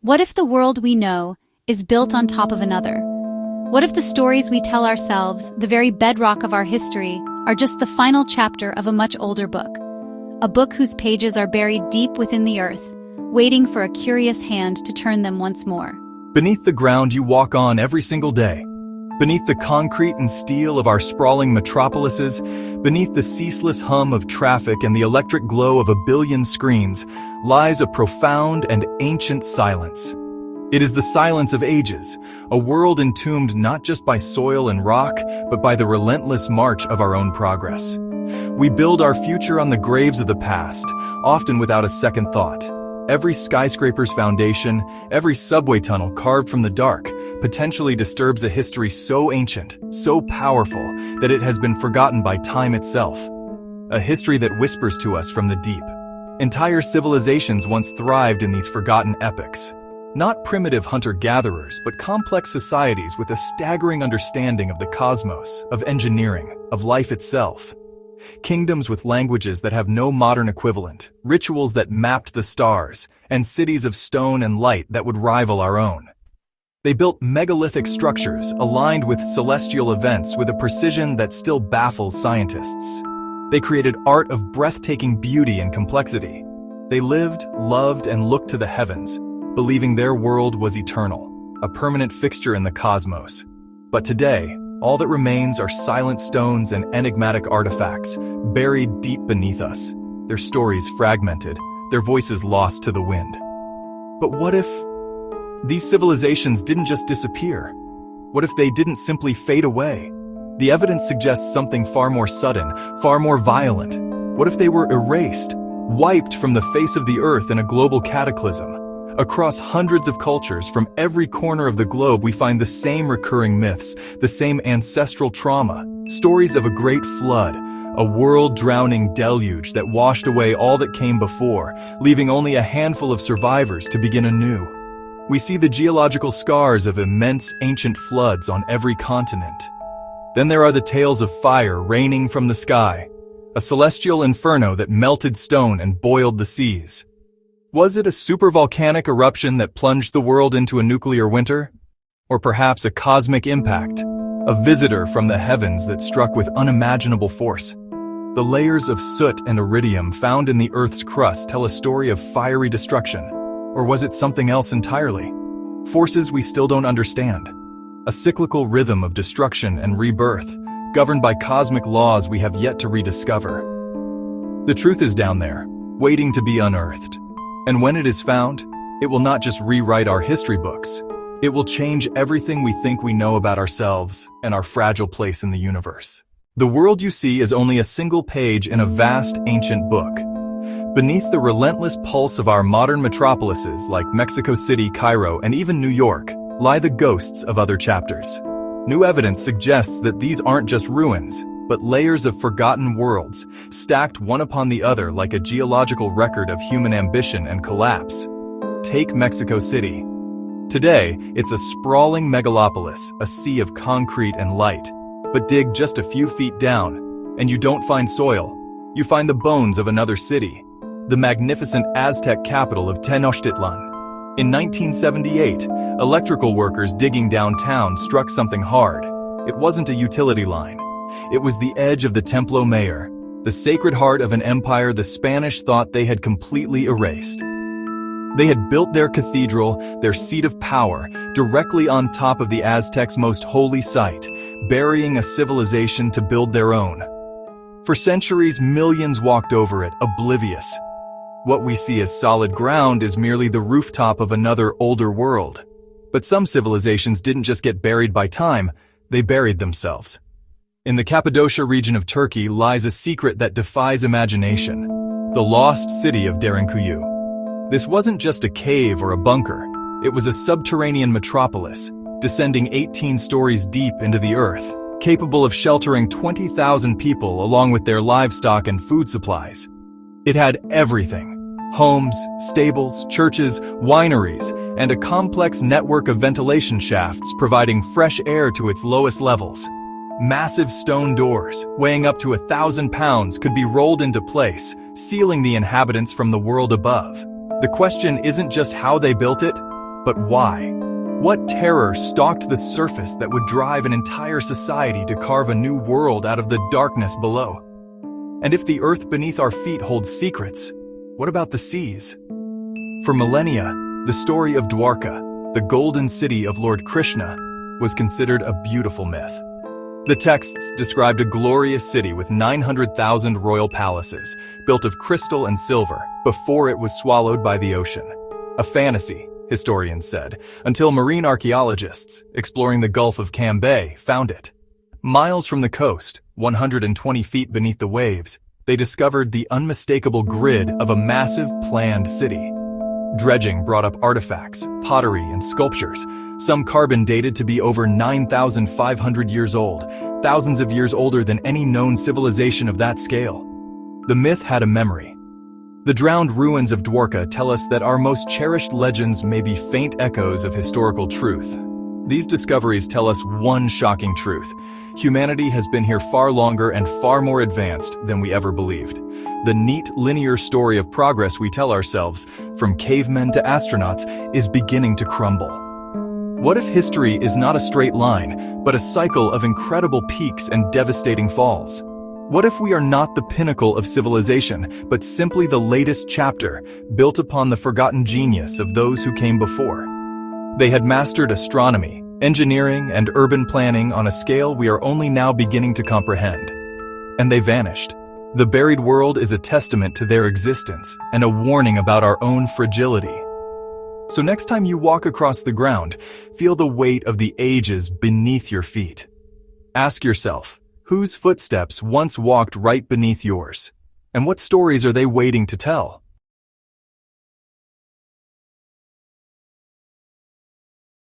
What if the world we know is built on top of another? What if the stories we tell ourselves, the very bedrock of our history, are just the final chapter of a much older book? A book whose pages are buried deep within the earth, waiting for a curious hand to turn them once more. Beneath the ground you walk on every single day, beneath the concrete and steel of our sprawling metropolises, beneath the ceaseless hum of traffic and the electric glow of a billion screens, lies a profound and ancient silence. It is the silence of ages, a world entombed not just by soil and rock, but by the relentless march of our own progress. We build our future on the graves of the past, often without a second thought. Every skyscraper's foundation, every subway tunnel carved from the dark, potentially disturbs a history so ancient, so powerful, that it has been forgotten by time itself. A history that whispers to us from the deep. Entire civilizations once thrived in these forgotten epochs. Not primitive hunter-gatherers, but complex societies with a staggering understanding of the cosmos, of engineering, of life itself. Kingdoms with languages that have no modern equivalent, rituals that mapped the stars, and cities of stone and light that would rival our own. They built megalithic structures aligned with celestial events with a precision that still baffles scientists. They created art of breathtaking beauty and complexity. They lived, loved, and looked to the heavens, believing their world was eternal, a permanent fixture in the cosmos. But today, all that remains are silent stones and enigmatic artifacts, buried deep beneath us, their stories fragmented, their voices lost to the wind. But what if these civilizations didn't just disappear? What if they didn't simply fade away? The evidence suggests something far more sudden, far more violent. What if they were erased, wiped from the face of the earth in a global cataclysm? Across hundreds of cultures from every corner of the globe, we find the same recurring myths, the same ancestral trauma, stories of a great flood, a world-drowning deluge that washed away all that came before, leaving only a handful of survivors to begin anew. We see the geological scars of immense ancient floods on every continent. Then there are the tales of fire raining from the sky, a celestial inferno that melted stone and boiled the seas. Was it a supervolcanic eruption that plunged the world into a nuclear winter? Or perhaps a cosmic impact, a visitor from the heavens that struck with unimaginable force? The layers of soot and iridium found in the Earth's crust tell a story of fiery destruction. Or was it something else entirely? Forces we still don't understand. A cyclical rhythm of destruction and rebirth, governed by cosmic laws we have yet to rediscover. The truth is down there, waiting to be unearthed. And when it is found, it will not just rewrite our history books. It will change everything we think we know about ourselves and our fragile place in the universe. The world you see is only a single page in a vast, ancient book. Beneath the relentless pulse of our modern metropolises like Mexico City, Cairo, and even New York, lie the ghosts of other chapters. New evidence suggests that these aren't just ruins, but layers of forgotten worlds, stacked one upon the other like a geological record of human ambition and collapse. Take Mexico City. Today, it's a sprawling megalopolis, a sea of concrete and light. But dig just a few feet down, and you don't find soil. You find the bones of another city, the magnificent Aztec capital of Tenochtitlan. In 1978, electrical workers digging downtown struck something hard. It wasn't a utility line. It was the edge of the Templo Mayor, the sacred heart of an empire the Spanish thought they had completely erased. They had built their cathedral, their seat of power, directly on top of the Aztecs' most holy site, burying a civilization to build their own. For centuries, millions walked over it, oblivious. What we see as solid ground is merely the rooftop of another, older world. But some civilizations didn't just get buried by time, they buried themselves. In the Cappadocia region of Turkey lies a secret that defies imagination, the lost city of Derinkuyu. This wasn't just a cave or a bunker, it was a subterranean metropolis, descending 18 stories deep into the earth, capable of sheltering 20,000 people along with their livestock and food supplies. It had everything: homes, stables, churches, wineries, and a complex network of ventilation shafts providing fresh air to its lowest levels. Massive stone doors, weighing up to 1,000 pounds, could be rolled into place, sealing the inhabitants from the world above. The question isn't just how they built it, But why? What terror stalked the surface that would drive an entire society to carve a new world out of the darkness below? And if the earth beneath our feet holds secrets, what about the seas? For millennia, the story of Dwarka, the golden city of Lord Krishna, was considered a beautiful myth. The texts described a glorious city with 900,000 royal palaces, built of crystal and silver, before it was swallowed by the ocean. A fantasy, historians said, until marine archaeologists, exploring the Gulf of Cambay, found it. Miles from the coast, 120 feet beneath the waves, they discovered the unmistakable grid of a massive planned city. Dredging brought up artifacts, pottery, and sculptures, some carbon dated to be over 9,500 years old, thousands of years older than any known civilization of that scale. The myth had a memory. The drowned ruins of Dwarka tell us that our most cherished legends may be faint echoes of historical truth. These discoveries tell us one shocking truth. Humanity has been here far longer and far more advanced than we ever believed. The neat, linear story of progress we tell ourselves, from cavemen to astronauts, is beginning to crumble. What if history is not a straight line, but a cycle of incredible peaks and devastating falls? What if we are not the pinnacle of civilization, but simply the latest chapter, built upon the forgotten genius of those who came before? They had mastered astronomy, engineering, and urban planning on a scale we are only now beginning to comprehend. And they vanished. The buried world is a testament to their existence and a warning about our own fragility. So next time you walk across the ground, feel the weight of the ages beneath your feet. Ask yourself, whose footsteps once walked right beneath yours? And what stories are they waiting to tell?